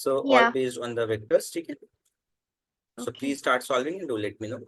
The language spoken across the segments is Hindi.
So all Yeah. based on the vectors, ठीक है? So Okay. please start solving and do let me know.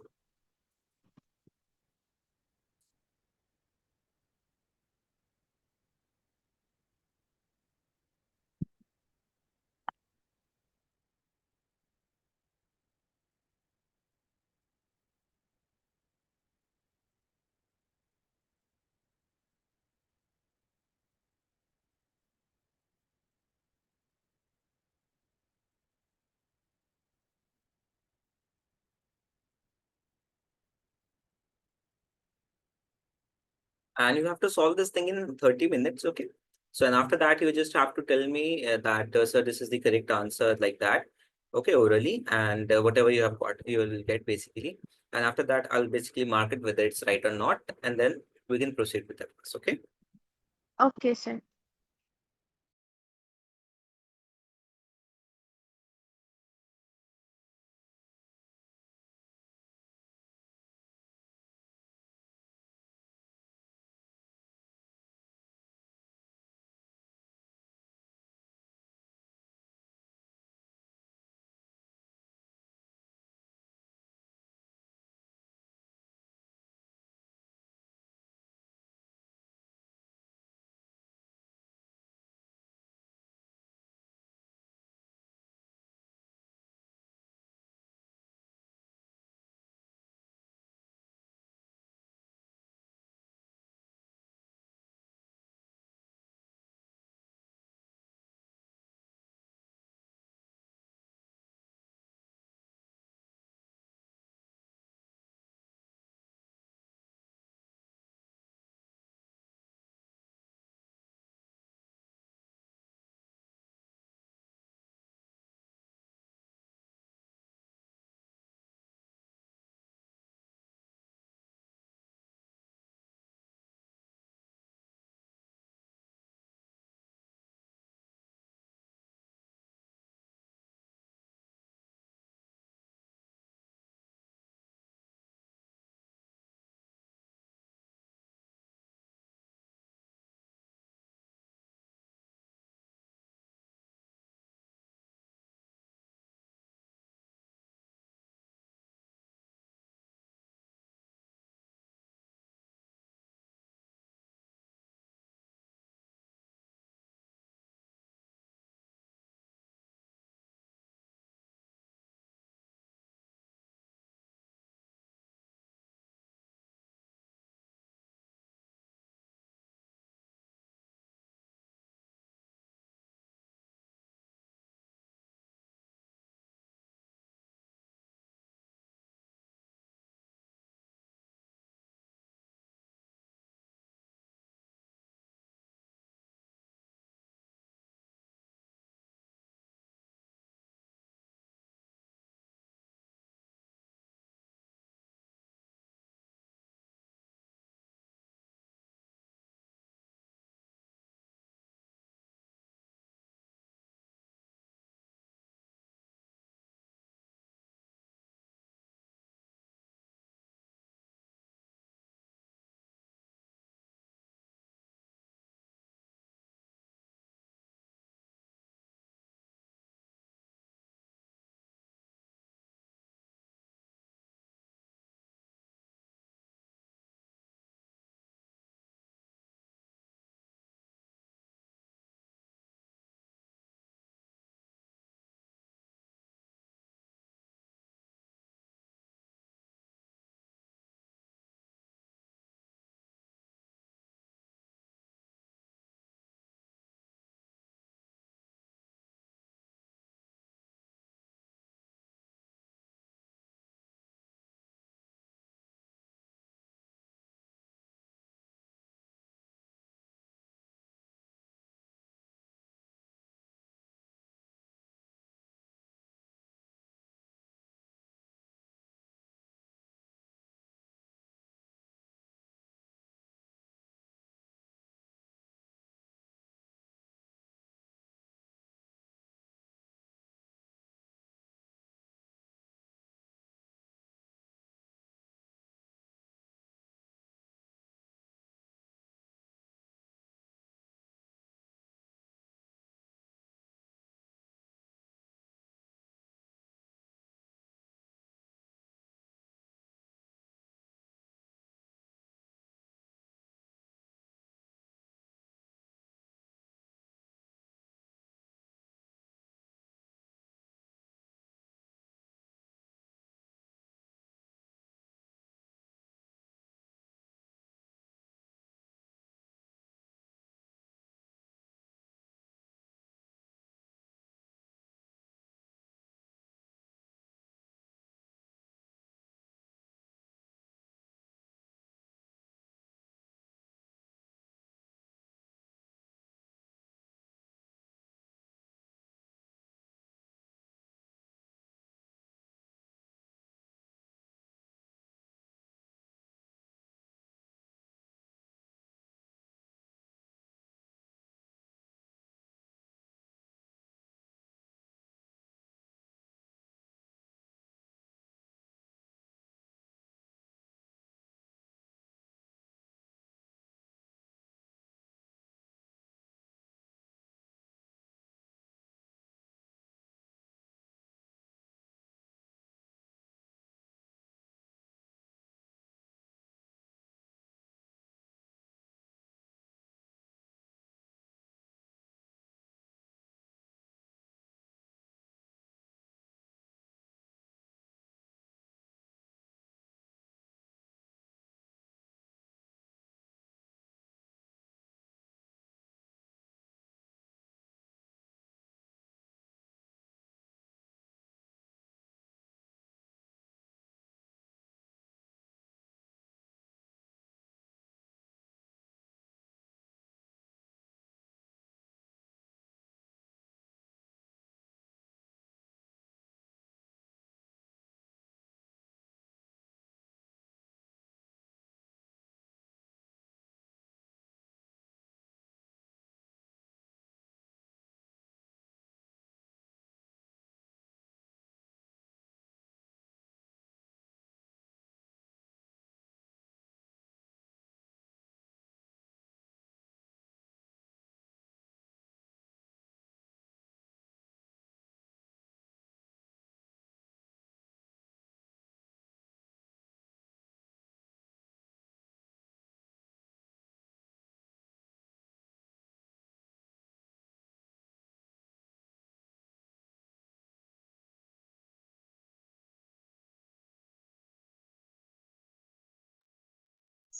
And you have to solve this thing in 30 minutes, okay? So, and after that, you just have to tell me that, sir, this is the correct answer, like that, okay, orally, and whatever you have got, you will get basically. And after that, I'll basically mark it whether it's right or not, and then we can proceed with that, okay? Okay, sir.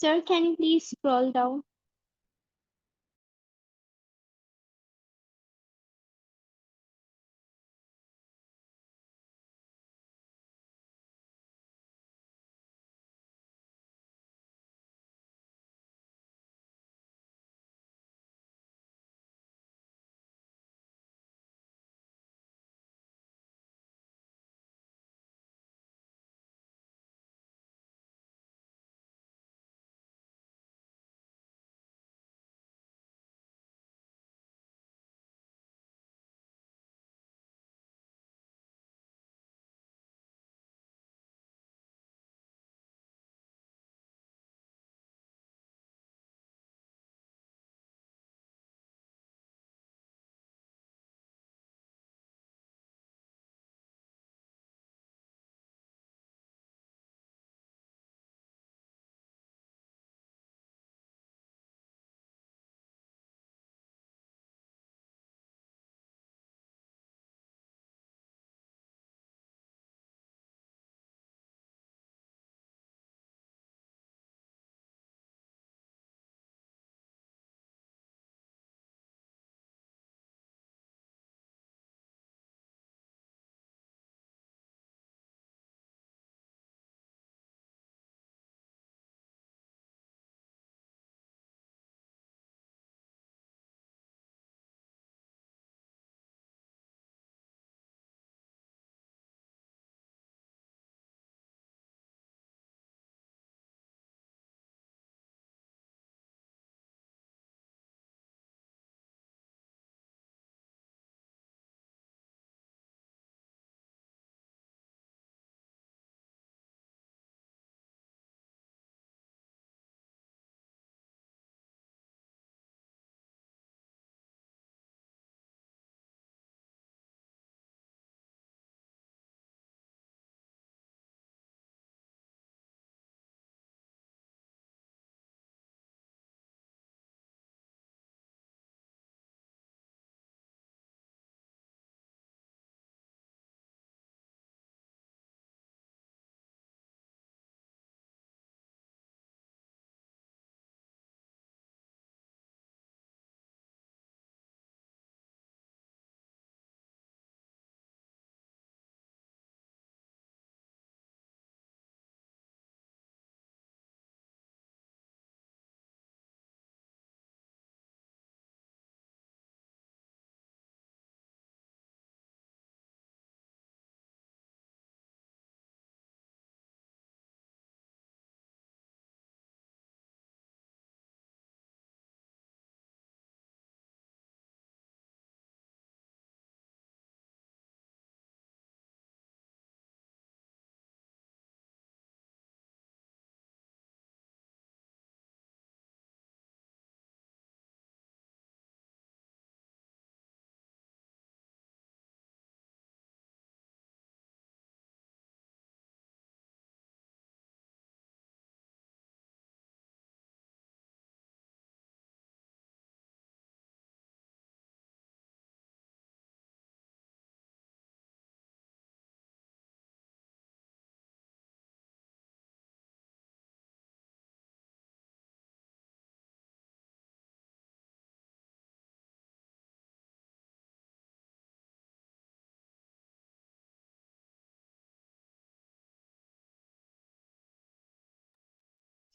Sir, can you please scroll down?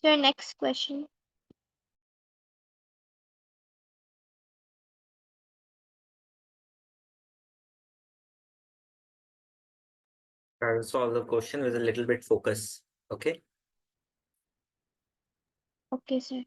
Sir, next question. Try to solve the question with a little bit focus. Okay. Okay, sir.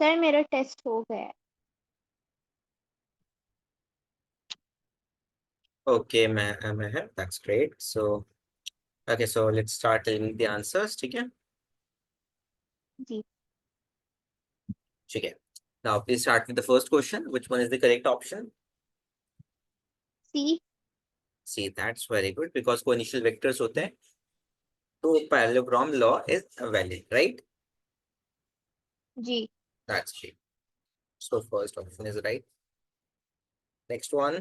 Sir मेरा टेस्ट हो गया है। Okay, Meher, that's great. So, okay, so let's start telling the answers. ठीक है? जी। ठीक है. Now, please start with the first question. Which one is the correct option? C. See, that's very good because co-initial vectors होते हैं. तो parallelogram law is valid, right? जी। That's great. So, first option is right. Next one.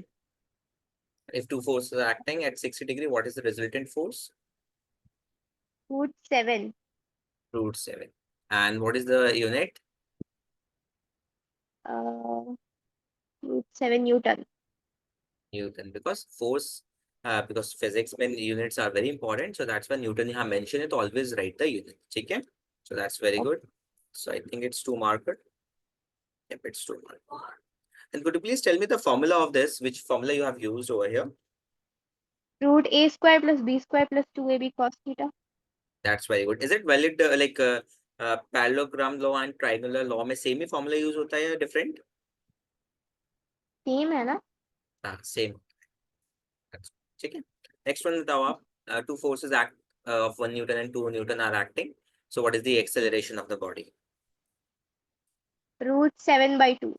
If two forces are acting at 60 degree, what is the resultant force? √7। √7. And what is the unit? √7 Newton. Newton. Because force, because physics when units are very important, so that's why Newton यहाँ mention it. Always write the unit. ठीक है? So that's very good. So I think it's 2 marker. Yep, it's 2 marker. And could you please tell me the formula of this? Which formula you have used over here? √a² + b² + 2ab cos theta. That's very good. Is it valid like parallelogram law and triangular law में same ही formula use होता है या different? सेम है ना? हाँ, same. ठीक है. Next one बताओ आप. Two forces act of 1 Newton and 2 Newton are acting. So what is the acceleration of the body? √7/2।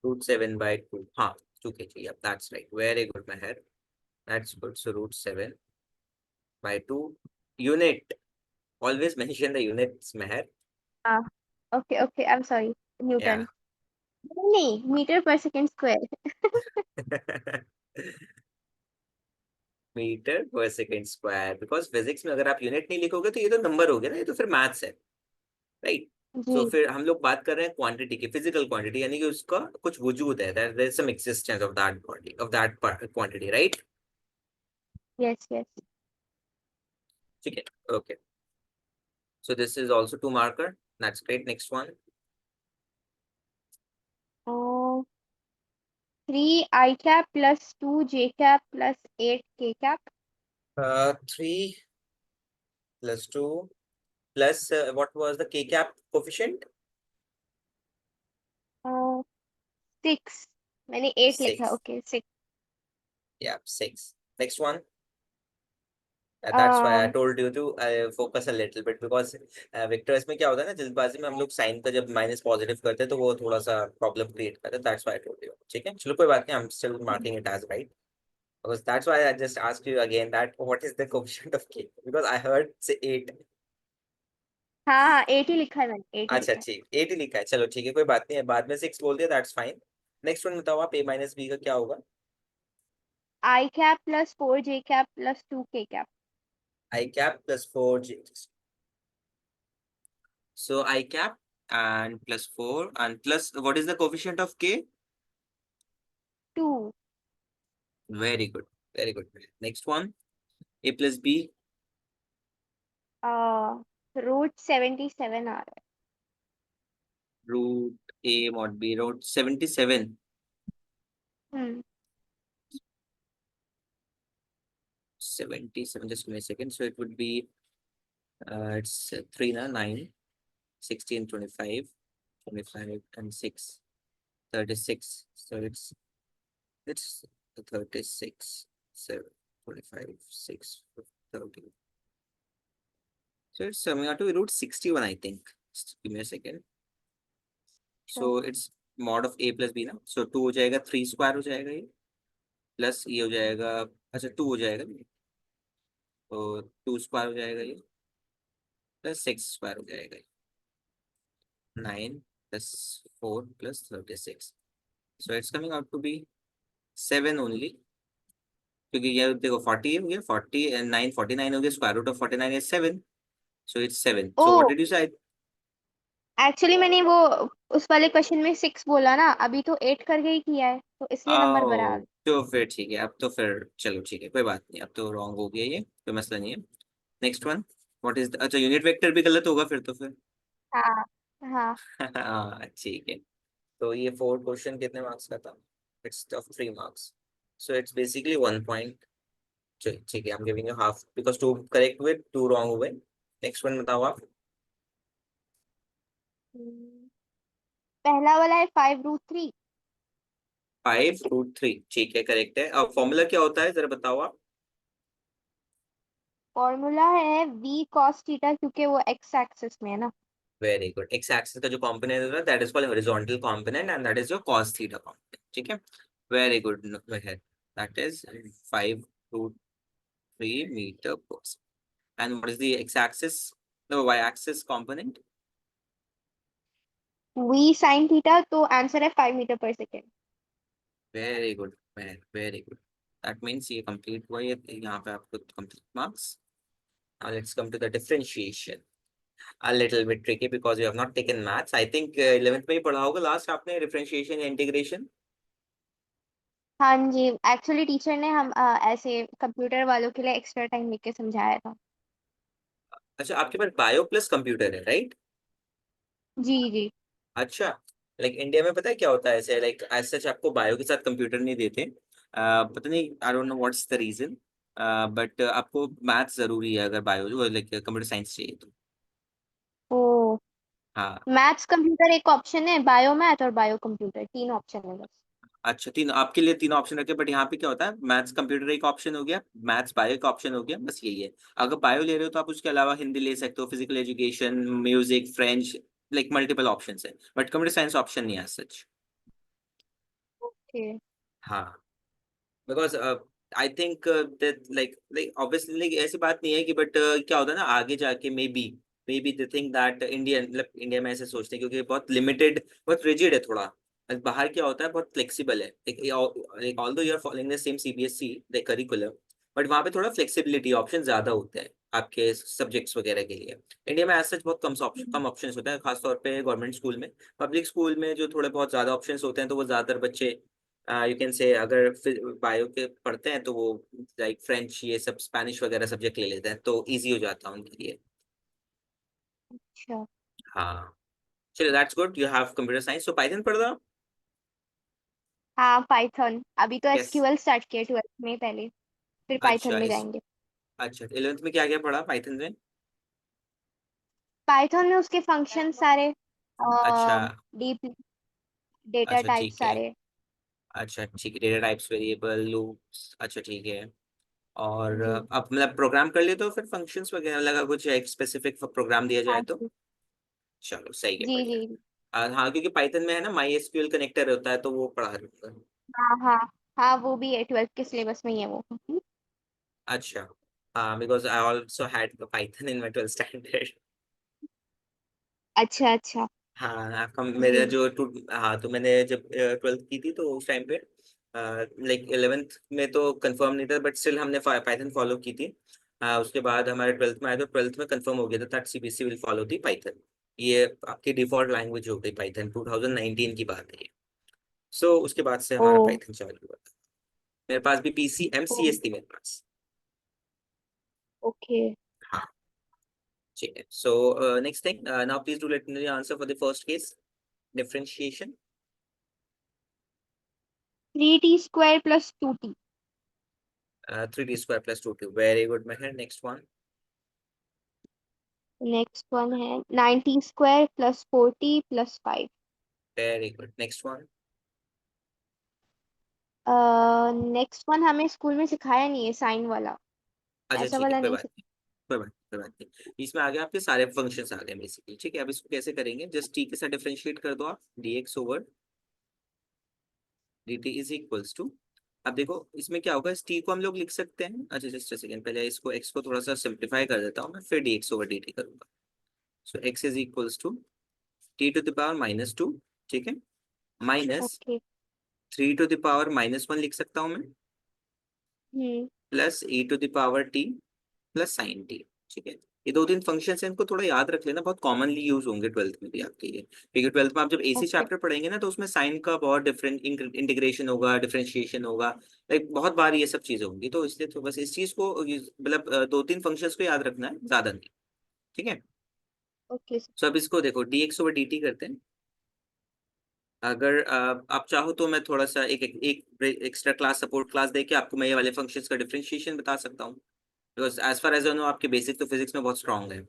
√7/2. हाँ, 2 kg. Yep, that's right. Very good, Meher. That's good. So √7/2 unit. Always mention the units, Meher. हाँ। Okay okay, I am sorry. Yeah. Newton. नहीं, metre per second square. Metre per second square. Because physics में अगर आप यूनिट नहीं लिखोगे तो ये तो नंबर हो गया ना, ये तो फिर मैथ्स है, राइट? सो जी। फिर हम लोग बात कर रहे हैं क्वांटिटी की, फिजिकल क्वांटिटी, यानी कि उसका कुछ वजूद है, there is some existence of that body, of that quantity, right? Yes yes. ठीक है. Okay. So this is also 2 marker. That's great. Next one. 3i² + 2j² + 8k²। 3 plus 2 plus what was the k cap coefficient? 6। मैंने 8 लिखा, 6. Okay 6। Yeah, 6. Next one. That's why I told you to focus a little bit because vectors में क्या होता है ना, जल्दबाजी में हम लोग साइन का जब माइनस पॉजिटिव करते हैं तो वो थोड़ा सा प्रॉब्लम क्रिएट करता है. That's why I told you. ठीक है, चलो कोई बात नहीं. I'm still marking it as right because that's why I just asked you again that what is the coefficient of k, because I heard say 8. हाँ हाँ, 8 ही लिखा है मैंने, 8 ही अच्छा लिखा है। ठीक, 8 ही लिखा है. चलो ठीक है, कोई बात नहीं है. बाद में 6 बोल दिया, दैट्स फाइन. नेक्स्ट वन बताओ आप. a-b का क्या होगा? i² + 4j² + 2k²। I cap plus 4j. So I cap and plus 4 and plus what is the coefficient of k? 2। Very good. Very good. Next one. A plus b. √77 आ रहा Root a mod b. Root 77. है। 77. Just give me a second. So it would be it's 3 na 9, 16, 25, 25 and 6, 36. So it's 36, 7, 25, 6, 30. So it's coming out to √61, I think. Just give me a second. So it's mod of a plus b ना. So 2 हो जाएगा, 3 स्क्वायर हो जाएगा ये, प्लस ये हो जाएगा. अच्छा 2 हो जाएगा ये, तो 2 स्क्वायर हो जाएगा ये, प्लस 6 स्क्वायर हो जाएगा ये. 9 plus 4 plus 36. So it's coming out to be 7 only. क्योंकि ये देखो 40 हो गया, 40 and 9 49 हो गया, square root of 49 is 7. So it's 7. Oh, So what did you say? Actually मैंने वो उस वाले क्वेश्चन में 6 बोला ना, अभी तो 8 करके ही किया है, तो इसलिए नंबर ओ, बराबर। तो फिर ठीक है. अब तो फिर चलो ठीक है, कोई बात नहीं. अब तो रॉन्ग हो गया ये, कोई मसला नहीं है. Next one. व्हाट इज, अच्छा यूनिट वेक्टर भी गलत होगा फिर तो फिर. हाँ हाँ। हाँ ठीक है. तो ये 4 क्वेश्चन कितने मार्क्स का था? It's of 3 marks. So it's basically 1 point. ठीक है, I'm giving you half because 2 correct with 2 wrong हुए. नेक्स्ट वन बताओ आप. हम्म, पहला वाला है 5√3। 5√3 ठीक है, करेक्ट है। अब फॉर्मूला क्या होता है जरा बताओ आप। फॉर्मूला है v cos थीटा, क्योंकि वो x एक्सिस में है ना। Very good. एक्स एक्सिस का जो कंपोनेंट होता है that is called horizontal component and that is your cos theta component, ठीक है। वेरी गुड है, that is 5√3 metre per second. And what is the x axis, the y axis component? v sin theta, तो आंसर है 5 metre per second. Very good man, very good. That means ये कंप्लीट हुआ, ये यहाँ पे आपको complete marks. Now let's come to the differentiation. A little bit tricky because you have not taken maths. I think 11th में ही पढ़ा होगा लास्ट आपने differentiation या integration। हाँ जी, एक्चुअली टीचर ने हम ऐसे कंप्यूटर वालों के लिए एक्स्ट्रा टाइम लेके समझाया था। अच्छा, आपके पास बायो प्लस कंप्यूटर है, राइट? जी जी। अच्छा, लाइक इंडिया में पता है क्या होता है, ऐसे लाइक एज सच आपको बायो के साथ कंप्यूटर नहीं देते। पता नहीं, I don't know what's the reason, but आपको मैथ्स जरूरी है अगर बायो लाइक कंप्यूटर साइंस चाहिए तो। ओ, हाँ। मैथ्स कंप्यूटर एक ऑप्शन है, बायो मैथ और बायो कंप्यूटर 3 ऑप्शन है बस। अच्छा, तीन आपके लिए तीन ऑप्शन रखे, बट यहाँ पे क्या होता है, मैथ्स कंप्यूटर एक ऑप्शन हो गया, मैथ्स बायो एक ऑप्शन हो गया, बस यही है। अगर बायो ले रहे हो तो आप उसके अलावा हिंदी ले सकते हो, physical education, music, French, like multiple option है, बट कंप्यूटर साइंस ऑप्शन नहीं है सच। ओके। हाँ, because I think that like obviously ऐसी बात नहीं है कि, बट क्या होता है ना आगे जाके may be they think that Indian, मतलब इंडिया में ऐसे सोचते हैं क्योंकि बहुत लिमिटेड, बहुत रिजिड है थोड़ा। बाहर क्या होता है, बहुत फ्लेक्सिबल है, like although you are following the same CBSE the curriculum, but वहाँ पे थोड़ा फ्लेक्सिबिलिटी, ऑप्शन ज्यादा होते हैं आपके सब्जेक्ट्स वगैरह के लिए। इंडिया में एज सच बहुत कम ऑप्शन होते हैं, खासतौर पे गवर्नमेंट स्कूल में। पब्लिक स्कूल में जो थोड़े बहुत ज्यादा ऑप्शन होते हैं तो वो ज्यादातर बच्चे, यू कैन से, अगर बायो के पढ़ते हैं तो वो लाइक फ्रेंच, ये सब स्पेनिश वगैरह सब्जेक्ट ले लेते हैं तो इजी हो जाता है उनके लिए। अच्छा। हाँ, चलिए that's good, you have computer science, तो पाइथन पढ़ रहे हो? हाँ, पाइथन अभी तो यस। एसक्यूएल स्टार्ट किया 12th में पहले, फिर पाइथन अच्छा में इस जाएंगे। अच्छा, 11th में क्या क्या पढ़ा पाइथन में? पाइथन में उसके फंक्शन सारे, अच्छा। डीप डेटा अच्छा टाइप ठीक है। सारे। अच्छा ठीक है, डेटा टाइप्स, वेरिएबल, लूप्स, अच्छा ठीक है। और जी। आप मतलब प्रोग्राम कर लेते हो फिर, फंक्शंस वगैरह लगा कुछ एक स्पेसिफिक प्रोग्राम दिया जाए हाँ तो? जी। चलो सही है, जी बढ़िया। जी। हाँ, क्योंकि पाइथन में है ना माई एसक्यूएल कनेक्टर होता है तो वो पढ़ा रहता है। हाँ हाँ। हाँ, वो भी है, 12th के सिलेबस में ही है वो। अच्छा, हाँ, because I also had Python in my 12th standard. अच्छा अच्छा। हाँ, आपका जी मेरा जो हाँ, तो मैंने जब 12th की थी तो उस टाइम पे लाइक 11th में तो कंफर्म नहीं था, बट स्टिल हमने पाइथन फॉलो की थी। उसके बाद हमारे 12th में आए तो 12th में कंफर्म हो गया था that CBSE will follow the Python. ये आपकी डिफॉल्ट लैंग्वेज हो गई पाइथन, 2019 की बात है ये। सो उसके बाद से ओ। हमारा पाइथन चालू हुआ था। मेरे पास भी पीसी ओ, एमसीएस थी मेरे पास। ओके। हाँ, ठीक है। So next thing, now please do let me answer for the first case, differentiation. 3t² + 2t। 3t² + 2t, very good Mehar. Next one. Next one है 9t² + 4t + 5। Very good, next one. Next one हमें स्कूल में सिखाया नहीं है, साइन वाला, अच्छा ऐसा ठीक है, वाला कोई नहीं बात नहीं, कोई बात नहीं, कोई बात नहीं। इसमें आ गए आपके सारे फंक्शंस आ गए बेसिकली, ठीक है। अब इसको कैसे करेंगे, जस्ट टी के साथ डिफरेंशिएट कर दो आप, dx over dt is equals to. अब देखो इसमें क्या होगा, इस t को हम लोग लिख सकते हैं, अच्छा जस्ट अ सेकंड, पहले इसको x को थोड़ा सा सिंप्लीफाई कर देता हूँ मैं, फिर dx ओवर dt करूंगा। So x is equals to t⁻², ठीक है, माइनस ओके। 3⁻−1 लिख सकता हूँ मैं, हम्म। Plus e⁻t plus sine T, ठीक है। ये दो तीन फंक्शन है, इनको थोड़ा याद रख लेना, बहुत कॉमनली यूज होंगे 12th में भी आपके ये, क्योंकि 12th में आप जब एसी ओके। चैप्टर पढ़ेंगे ना तो उसमें साइन का बहुत डिफरेंट इंटीग्रेशन होगा, डिफरेंशिएशन होगा, लाइक बहुत बार ये सब चीजें होंगी, तो इसलिए तो बस इस चीज को मतलब दो तीन फंक्शंस को याद रखना है, ज्यादा नहीं, ठीक है। ओके। सो अब इसको देखो dx ओवर dt करते हैं। अगर आप चाहो तो मैं थोड़ा सा एक एक्स्ट्रा क्लास, सपोर्ट क्लास देके आपको मैं ये वाले फंक्शंस का डिफरेंशिएशन बता सकता हूँ, because as far as I know आपके बेसिक तो फिजिक्स में बहुत स्ट्रांग है।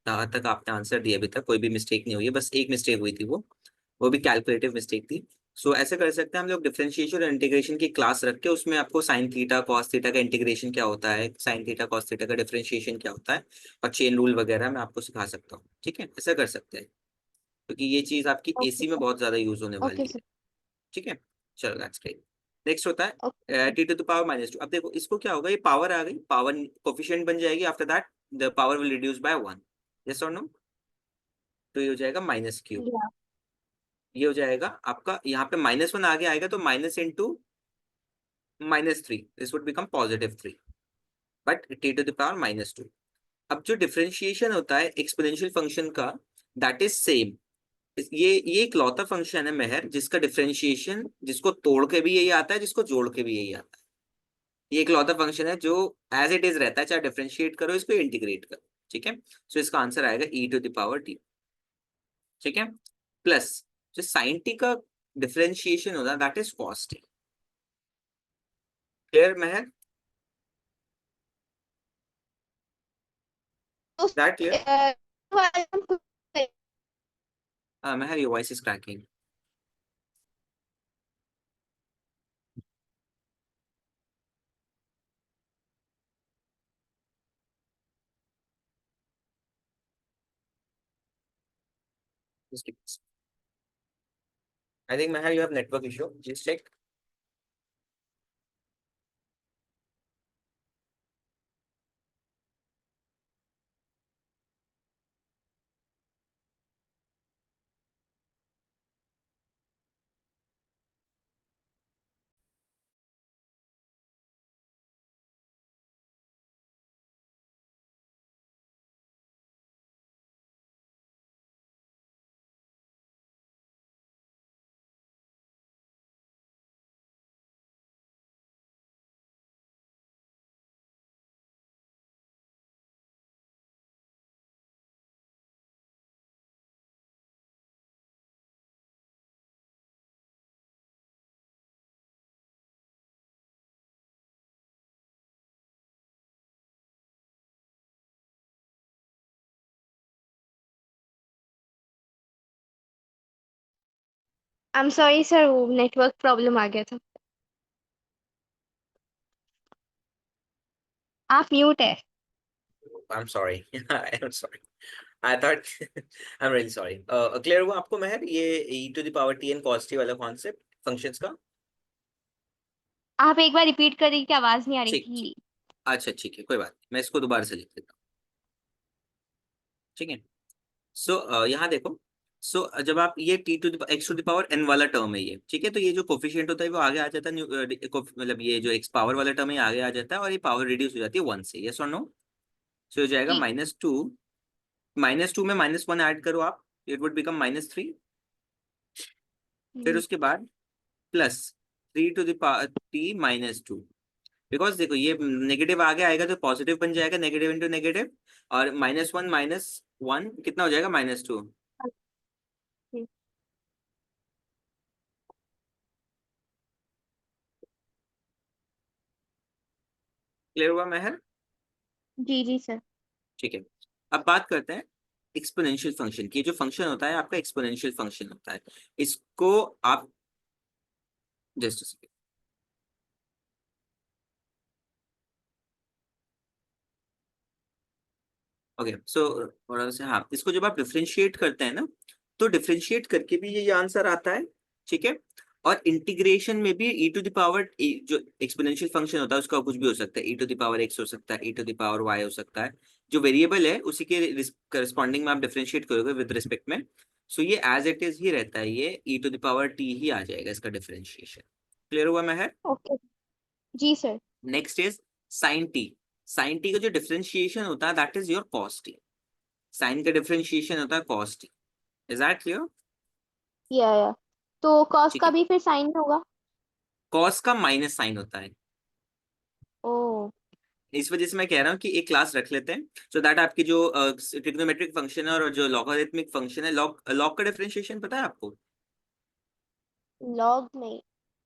जहाँ तक आपने आंसर दिया अभी तक कोई भी मिस्टेक नहीं हुई है, बस एक मिस्टेक हुई थी, वो भी कैलकुलेटिव मिस्टेक थी। सो ऐसे कर सकते हैं हम लोग, डिफरेंशिएशन और इंटीग्रेशन की क्लास रख के उसमें आपको साइन थीटा कॉस थीटा का इंटीग्रेशन क्या होता है, साइन थीटा कॉस थीटा का डिफरेंशिएशन क्या होता है, और चेन रूल वगैरह मैं आपको सिखा सकता हूँ। ठीक है, ऐसा कर सकते हैं, क्योंकि ये चीज आपकी ओके एसी में सर। बहुत ज्यादा यूज होने ओके वाली है। सर। ठीक है, चलो दैट्स ग्रेट। नेक्स्ट होता ओके है sir. T to the power -2। अब देखो इसको क्या होगा, ये पावर आ गई, पावर कोफिशिएंट बन जाएगी, after that the power will reduce by 1। Yes और नो? तो ये हो जाएगा -q। या। ये हो जाएगा आपका, यहाँ पे -1 आगे आएगा तो minus into -3, this would become +3, but t to the power -2। अब जो डिफरेंशिएशन होता है एक्सपोनेंशियल फंक्शन का, दैट इज सेम। ये एक लौता फंक्शन है मेहर, जिसका डिफरेंशिएशन जिसको तोड़ के भी यही आता है, जिसको जोड़ के भी यही आता है। ये एक लौता फंक्शन है जो एज इट इज रहता है, चाहे डिफरेंशिएट करो इसको, इंटीग्रेट करो। ठीक है, सो इसका आंसर आएगा ई टू द पावर टी। ठीक है, प्लस जो साइन टी का डिफरेंशिएशन होता है that is cos T. Clear Meher? तो दैट क्लियर? वाले हम Meher your voice is cracking. I think Meher, you have network issue. Just check. I am sorry sir, वो नेटवर्क प्रॉब्लम आ गया था। आप म्यूट है। I'm sorry. I'm sorry. I thought I'm really sorry. Clear हुआ आपको मेहर ये e to the power t and cos t वाला कॉन्सेप्ट फंक्शंस का? आप एक बार रिपीट करिए कि आवाज नहीं आ रही ठीक ठीक। थी। अच्छा ठीक है, कोई बात नहीं, मैं इसको दोबारा से लिख देता हूँ। ठीक है, सो यहाँ देखो। जब आप ये t to x to the power n वाला टर्म है ये, ठीक है, तो ये जो कोफिशिएंट होता है वो आगे आ जाता है, मतलब ये जो एक्स पावर वाला टर्म है ये आगे आ जाता है, और ये पावर रिड्यूस हो जाती है 1 से। यस और नो? सो हो जाएगा जी। -2, -2 में -1 ऐड करो आप, इट वुड बिकम -3। फिर उसके बाद +3 टू दावर t -2। बिकॉज देखो ये नेगेटिव आगे आएगा तो पॉजिटिव बन जाएगा, नेगेटिव इंटू नेगेटिव, और -1 कितना हो जाएगा, -2। क्लियर हुआ मेहर? जी जी सर। ठीक है, अब बात करते हैं एक्सपोनेंशियल फंक्शन की। जो फंक्शन होता है आपका एक्सपोनेंशियल फंक्शन होता है, इसको आप जस्ट, ओके, सो से हाँ, इसको जब आप डिफरेंशिएट करते हैं ना, तो डिफरेंशिएट करके भी ये आंसर आता है। ठीक है, और इंटीग्रेशन में भी ई टू द पावर, जो एक्सपोनेंशियल फंक्शन होता है उसका कुछ भी हो सकता है, ई टू द पावर एक्स हो सकता है, ई टू द पावर वाई हो सकता है। जो वेरिएबल है उसी के करस्पॉन्डिंग में आप डिफरेंशिएट करोगे विद रिस्पेक्ट में, सो ये एज इट इज ही रहता है, ये e to the power t ही आ जाएगा इसका डिफरेंशिएशन। क्लियर हुआ मैं? ओके। जी sir. Next is sine t. Sine t का जो डिफरेंशिएशन होता है that is your cos t. Sine का डिफरेंशिएशन होता है cos t. Is that clear? या तो कॉस ठीक का है, भी फिर साइन होगा? कॉस का माइनस साइन होता है। ओ। इस वजह से मैं कह रहा हूँ कि एक क्लास रख लेते हैं, सो दैट आपकी जो ट्रिग्नोमेट्रिक फंक्शन है और जो लॉगरिथमिक फंक्शन है, लॉग लॉग का डिफरेंशिएशन पता है आपको? लॉग नहीं।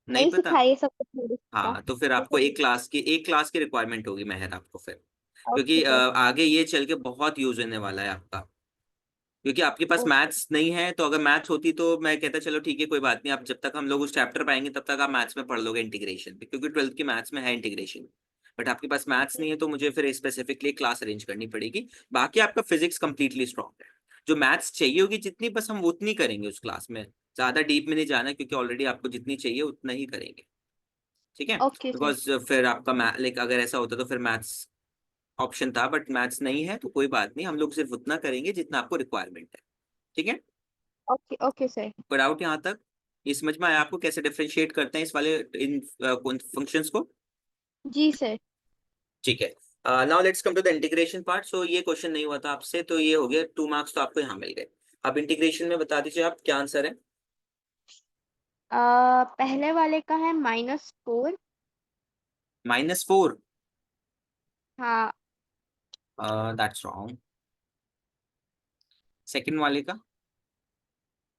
नहीं नहीं पता? सिखाइए सब कुछ मेरे का। हाँ, तो फिर आपको एक क्लास की रिक्वायरमेंट होगी मेहर आपको फिर। क्योंकि ओके सर। आगे ये चल के बहुत यूज होने वाला है आपका। क्योंकि आपके पास ओके। मैथ्स नहीं है, तो अगर मैथ्स होती तो मैं कहता चलो ठीक है कोई बात नहीं, आप जब तक हम लोग उस चैप्टर पाएंगे तब तक आप मैथ्स में पढ़ लोगे इंटीग्रेशन भी, क्योंकि 12th की मैथ्स में है इंटीग्रेशन। बट आपके पास मैथ्स नहीं है तो मुझे फिर स्पेसिफिकली क्लास अरेंज करनी पड़ेगी। बाकी आपका फिजिक्स कंप्लीटली स्ट्रॉन्ग है। जो मैथ्स चाहिए होगी जितनी, बस हम उतनी करेंगे उस क्लास में, ज्यादा डीप में नहीं जाना, क्योंकि ऑलरेडी आपको जितनी चाहिए उतना ही करेंगे। ठीक है, ओके सर। बिकॉज फिर आपका लाइक अगर ऐसा होता तो फिर मैथ्स ऑप्शन था, बट मैथ्स नहीं है तो कोई बात नहीं, हम लोग सिर्फ उतना करेंगे जितना आपको रिक्वायरमेंट है। ठीक है, ओके ओके सर। कोई डाउट यहाँ तक? ये समझ में आया आपको कैसे डिफरेंशिएट करते हैं इस वाले इन फंक्शंस को? जी सर। ठीक है, now let's come to the integration part. So ये क्वेश्चन नहीं हुआ था आपसे, तो ये हो गया 2 मार्क्स तो आपको यहाँ मिल गए। अब इंटीग्रेशन में बता दीजिए आप क्या आंसर है। पहले वाले का है -4। -4? हाँ। That's wrong. सेकंड वाले का?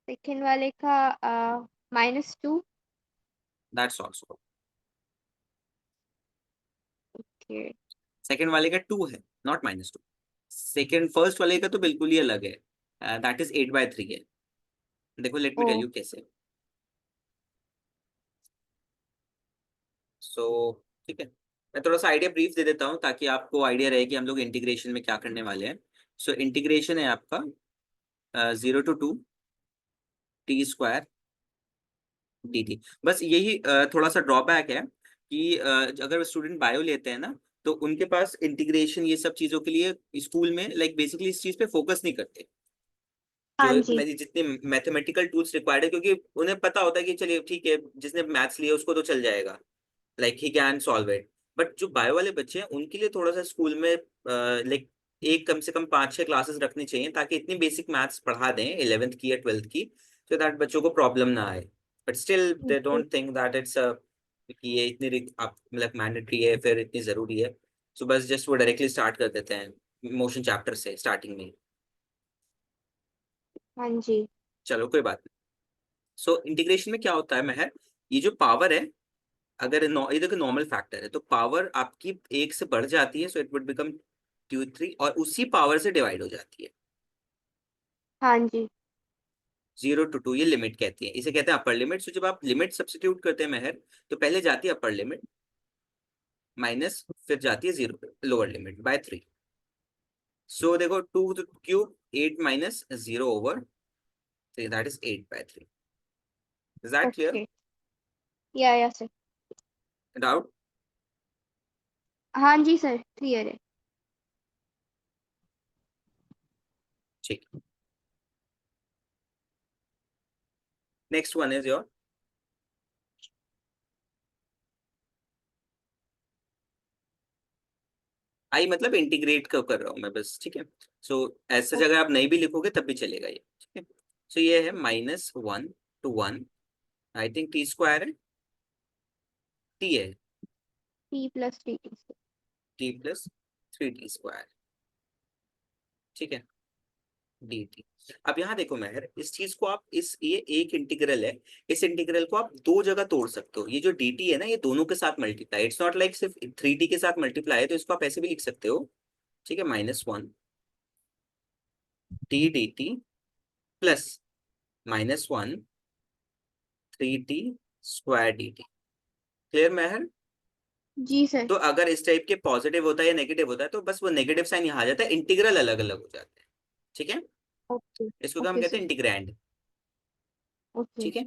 सेकेंड वाले का -2। That's also. ओके। सेकंड वाले का 2 है, नॉट -2। सेकंड फर्स्ट वाले का तो बिल्कुल ही अलग है, दैट इज 8/3 है। देखो let me oh. Tell you कैसे। सो ठीक है, मैं थोड़ा सा आइडिया ब्रीफ दे देता हूँ ताकि आपको आइडिया रहे कि हम लोग इंटीग्रेशन में क्या करने वाले हैं। सो इंटीग्रेशन है आपका 0 to 2 t² dt। बस यही थोड़ा सा ड्रॉबैक है कि अगर स्टूडेंट बायो लेते हैं ना, तो उनके पास इंटीग्रेशन ये सब चीजों के लिए स्कूल में लाइक बेसिकली इस चीज पे फोकस नहीं करते। जो हाँ जी। मेरी जितने मैथमेटिकल टूल्स रिक्वायर्ड है, क्योंकि उन्हें पता होता है कि चलिए ठीक है जिसने मैथ्स लिया उसको तो चल जाएगा, like he can solve it. But जो बायो वाले बच्चे हैं उनके लिए थोड़ा सा स्कूल में लाइक एक कम से कम 5-6 क्लासेस रखनी चाहिए, ताकि इतनी बेसिक मैथ्स पढ़ा दें 11th की या 12th की, सो दैट बच्चों को प्रॉब्लम ना आए। बट स्टिल दे जी। डोंट थिंक दैट इट्स कि ये इतनी आप मतलब मैंडेटरी है फिर इतनी जरूरी है। सो बस जस्ट वो डायरेक्टली स्टार्ट कर देते हैं मोशन चैप्टर से स्टार्टिंग में। हाँ जी। चलो कोई बात नहीं। सो इंटीग्रेशन में क्या होता है महर, ये जो पावर है, अगर ये देखो नॉर्मल फैक्टर है तो पावर आपकी 1 से बढ़ जाती है, so it would become Q3, और उसी पावर से डिवाइड हो जाती है। हाँ जी। 0 to 2 ये लिमिट कहती है, इसे कहते हैं अपर लिमिट। सो जब आप लिमिट सब्स्टिट्यूट करते हैं महर, तो पहले जाती है अपर लिमिट माइनस, फिर जाती है 0 लोअर लिमिट बाय 3। सो देखो 2³ 8 - 0/3, that is 8/3। Is that clear? Okay. या सर। डाउट? हाँ जी सर, क्लियर है। ठीक, नेक्स्ट वन इज योर। आई मतलब इंटीग्रेट कर रहा हूँ मैं बस, ठीक है। सो ऐसा ओके। जगह आप नहीं भी लिखोगे तब भी चलेगा ये, ठीक है। सो ये है -1 to 1, आई थिंक t² है, t है, t+3t। t+3t², ठीक है, dt। अब यहाँ देखो महर, इस चीज को आप ये एक इंटीग्रल है, इस इंटीग्रल को आप दो जगह तोड़ सकते हो। ये जो dt है ना, ये दोनों के साथ मल्टीप्लाई, इट्स नॉट लाइक सिर्फ 3t के साथ मल्टीप्लाई है, तो इसको आप ऐसे भी लिख सकते हो, ठीक है, -1 t dt plus -1 3t² dt। Clear Meher? जी सर। तो अगर इस टाइप के पॉजिटिव होता है या नेगेटिव होता है तो बस वो नेगेटिव साइन यहाँ आ जाता है, इंटीग्रल अलग अलग हो जाते हैं। ठीक है, ओके। इसको तो हम ओके कहते सर। हैं इंटीग्रैंड। ओके। ठीक है,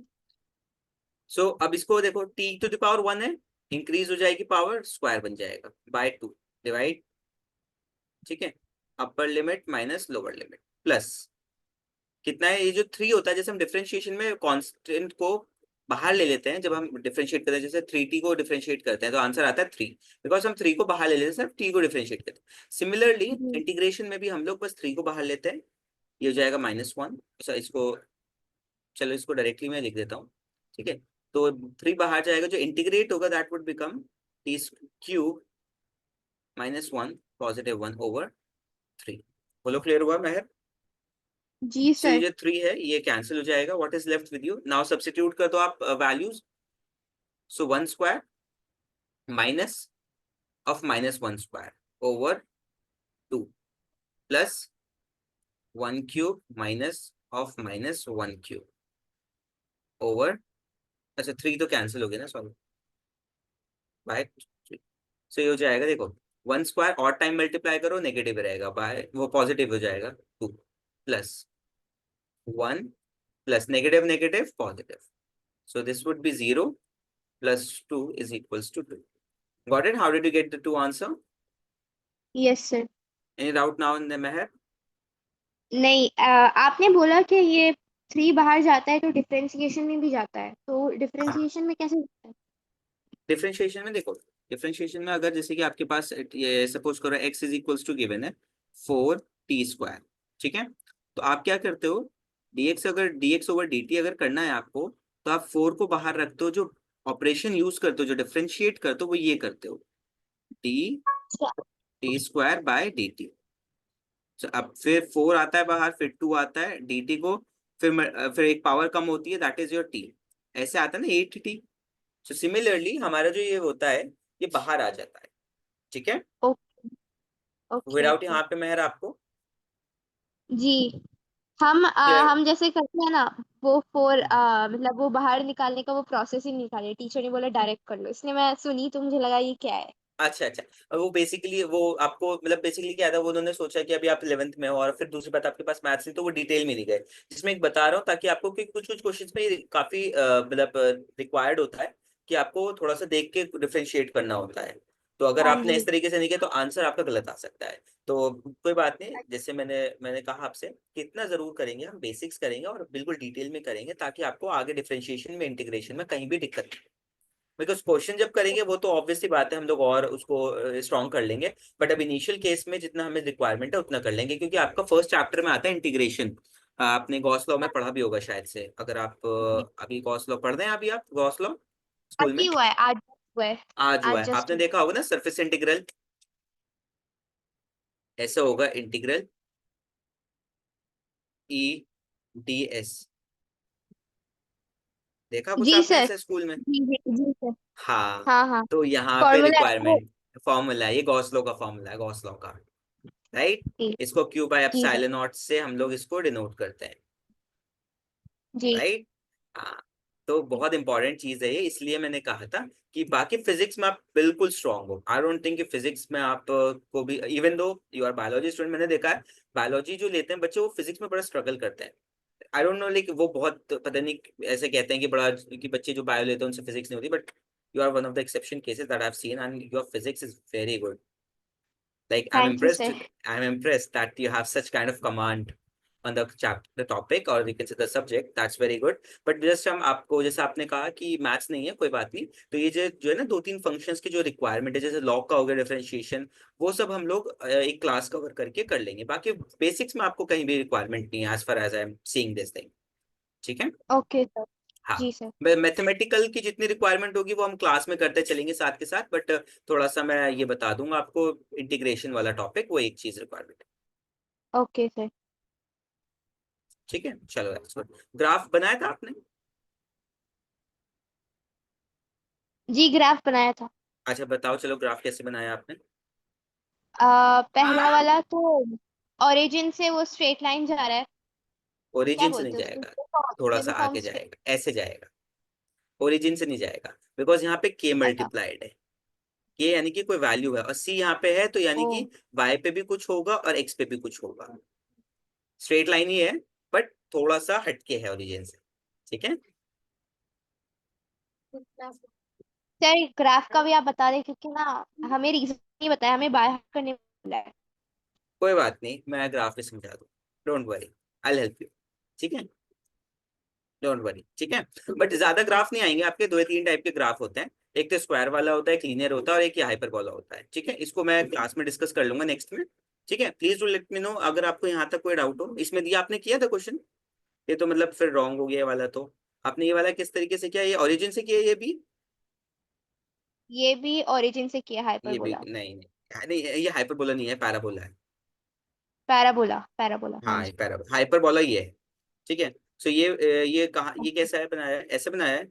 सो अब इसको देखो t⁻1 है, इंक्रीज हो जाएगी पावर, स्क्वायर बन जाएगा बाय 2 डिवाइड, ठीक है, upper limit minus lower limit plus कितना है, ये जो 3 होता है, जैसे हम डिफरेंशिएशन में कांस्टेंट को बाहर ले लेते हैं, जब हम डिफरेंशिएट करते हैं, जैसे 3t को डिफरेंशिएट करते हैं तो आंसर आता है 3, बिकॉज हम 3 को बाहर ले लेते हैं, सिर्फ t को डिफरेंशिएट करते हैं। सिमिलरली जी। इंटीग्रेशन में भी हम लोग बस 3 को बाहर लेते हैं, ये हो जाएगा -1। अच्छा इसको, चलो इसको डायरेक्टली मैं लिख देता हूँ, ठीक है। तो 3 बाहर जाएगा, जो इंटीग्रेट होगा दैट वुड बिकम t³ -1 +1/3। बोलो क्लियर हुआ महर? जी सो ये सर। जो 3 है ये कैंसिल हो जाएगा, what is left with you now, substitute कर दो आप values. So 1² minus of -1² over 2 plus 1 cube minus of minus 1 cube over, अच्छा 3 तो कैंसिल हो गया ना, सॉरी, बाय 3। सो ये हो जाएगा, देखो 1 स्क्वायर और टाइम मल्टीप्लाई करो नेगेटिव रहेगा, बाय वो पॉजिटिव हो जाएगा 2 plus 1 plus negative negative positive, so this would be 0 plus 2 is equals to 2. Got it? How did you get the two answer? Yes sir. Any doubt now in the Meher? नहीं, आपने बोला कि ये 3 बाहर जाता है तो डिफरेंशिएशन में भी जाता है, तो हाँ, डिफरेंशिएशन में कैसे जाता है? डिफरेंशिएशन में देखो, डिफरेंशिएशन में अगर जैसे कि आपके पास ये सपोज करो x is equals to given है 4t स्क्वायर, ठीक है, तो आप क्या करते हो, dx अगर dx ओवर dt अगर करना है आपको, तो आप 4 को बाहर रखते हो, जो ऑपरेशन यूज करते हो, जो डिफरेंशिएट करते हो, वो ये करते हो, D T square by D T. अब फिर 4 आता है बाहर, फिर 2 आता है dt को, फिर एक पावर कम होती है, दैट इज योर t, ऐसे आता है ना 8t। सो सिमिलरली हमारा जो ये होता है, ये बाहर आ जाता है, ठीक है, ओके ओके विदाउट ओके। यहाँ पे मेहर आपको जी, हम क्लियर। हम जैसे करते हैं ना, वो फोर मतलब वो बाहर निकालने का वो प्रोसेस ही नहीं निकाले, टीचर ने बोला डायरेक्ट कर लो, इसलिए मैं सुनी तो मुझे लगा ये क्या है। अच्छा अच्छा, अब वो बेसिकली वो आपको मतलब बेसिकली क्या था, वो उन्होंने सोचा कि अभी आप 11th में हो और फिर दूसरी बात आपके पास मैथ्स नहीं, तो वो डिटेल में नहीं गए, जिसमें एक बता रहा हूँ ताकि आपको, कि कुछ कुछ क्वेश्चंस में ये काफी मतलब रिक्वायर्ड होता है कि आपको थोड़ा सा देख के डिफरेंशिएट करना होता है, तो अगर हाँ आपने जी। इस तरीके से नहीं किया तो आंसर आपका गलत आ सकता है। तो कोई बात नहीं, जैसे मैंने कहा आपसे कि इतना जरूर करेंगे हम, बेसिक्स करेंगे और बिल्कुल डिटेल में करेंगे, ताकि आपको आगे डिफरेंशिएशन में, इंटीग्रेशन में कहीं भी दिक्कत नहीं, बिकॉज क्वेश्चन जब करेंगे वो तो ऑब्वियसली बात है, हम लोग और उसको स्ट्रॉन्ग कर लेंगे, बट अब इनिशियल केस में जितना हमें रिक्वायरमेंट है उतना कर लेंगे, क्योंकि आपका फर्स्ट चैप्टर में आता है इंटीग्रेशन। आपने गॉस लॉ में पढ़ा भी होगा शायद से, अगर आप जी, अभी गॉस लॉ पढ़ रहे हैं, अभी आप गॉस लॉ स्कूल आज ही में हुआ है, आज हुआ है। आज हुआ आज है, जस्ट आपने हुआ। देखा होगा ना सरफेस इंटीग्रल, ऐसा होगा इंटीग्रल ई डी एस, देखा कुछ जी आपने सर। ऐसे स्कूल में? जी जी जी सर। हाँ, हाँ हाँ। तो यहाँ पे फॉर्मूला है वो। रिक्वायरमेंट फॉर्मूला है, ये गॉस लॉ का फॉर्मूला है, गॉस लॉ का, राइट, जी इसको क्यू बाय जी सर। एप्सिलॉन नॉट से हम लोग इसको डिनोट करते हैं, जी राइट। हाँ, तो बहुत इंपॉर्टेंट चीज है ये, इसलिए मैंने कहा था कि बाकी फिजिक्स में आप बिल्कुल स्ट्रांग हो, आई डोंट थिंक कि फिजिक्स में आप को भी, even though you are biology student, मैंने देखा है बायोलॉजी जो लेते हैं बच्चे, वो फिजिक्स में बड़ा स्ट्रगल करते हैं, आई डोंट नो, लाइक वो बहुत पता नहीं ऐसे कहते हैं कि बड़ा, कि बच्चे जो बायो लेते हैं उनसे फिजिक्स नहीं होती, but you are one of the exception cases that I have seen, and your physics is very good, like thank you sir. I'm impressed that you have such kind of command on the chapter, the topic, or you can say the subject, that's very good। but just हम आपको, जैसे आपने कहा कि मैथ्स नहीं है, कोई बात नहीं, तो ये जो है ना, 2-3 फंक्शंस की जो रिक्वायरमेंट है, जैसे लॉग का हो गया, डिफरेंशिएशन, वो सब हम लोग एक क्लास कवर करके कर लेंगे, बाकी बेसिक्स में आपको कहीं भी रिक्वायरमेंट नहीं है, as far as I am seeing this thing, ठीक है। Okay sir. हाँ, जी सर। मैथमेटिकल की जितनी रिक्वायरमेंट होगी वो हम क्लास में करते चलेंगे साथ के साथ, बट थोड़ा सा मैं ये बता दूंगा आपको, इंटीग्रेशन वाला टॉपिक वो एक चीज रिक्वायरमेंट है, ओके सर। ठीक है, चलो ग्राफ बनाया था आपने? जी, ग्राफ बनाया था। अच्छा बताओ, चलो ग्राफ कैसे बनाया आपने? पहला वाला तो ओरिजिन से वो स्ट्रेट लाइन जा रहा है। क्या ओरिजिन से नहीं बोलते हैं उसको, जाएगा, थोड़ा सा यूनिफॉर्म आगे स्ट्रेट। जाएगा, ऐसे जाएगा, ओरिजिन से नहीं जाएगा, बिकॉज यहाँ पे के अच्छा। मल्टीप्लाइड है, के यानी कि कोई वैल्यू है, और सी यहाँ पे है, तो यानी ओ। कि वाई पे भी कुछ होगा और एक्स पे भी कुछ होगा, स्ट्रेट लाइन ही है, बट थोड़ा सा हटके है ओरिजिन से, ठीक है। सर ग्राफ का भी आप बता दें, क्योंकि ना हमें रीजन नहीं बताया, हमें बाय हार्ट करने बोला है। कोई बात नहीं, मैं ग्राफ में समझा दूँ, don't worry, I help you, ठीक है, डोंट वरी, ठीक है। बट ज्यादा ग्राफ नहीं आएंगे आपके, 2 या 3 टाइप के ग्राफ होते हैं, एक तो स्क्वायर वाला होता है, एक लीनियर होता है, और एक ये हाइपरबोला होता है, ठीक है, इसको मैं क्लास में डिस्कस कर लूंगा नेक्स्ट में, ठीक है। Please do let me know अगर आपको यहाँ तक कोई डाउट हो, इसमें दिया आपने किया था क्वेश्चन, ये तो मतलब फिर रॉन्ग हो गया ये वाला, तो आपने ये वाला किस तरीके से किया, ये ओरिजिन से किया ये भी? ये भी ओरिजिन से किया ये भी हाइपरबोला। नहीं नहीं नहीं, ये हाइपरबोला नहीं है, पैराबोला है। पैराबोला पैराबोला, हाँ हाँ, जी। पैराबोला, हाइपरबोला ये है, ठीक है। सो ये कहाँ, ये कैसा है बनाया है, ऐसे बनाया है,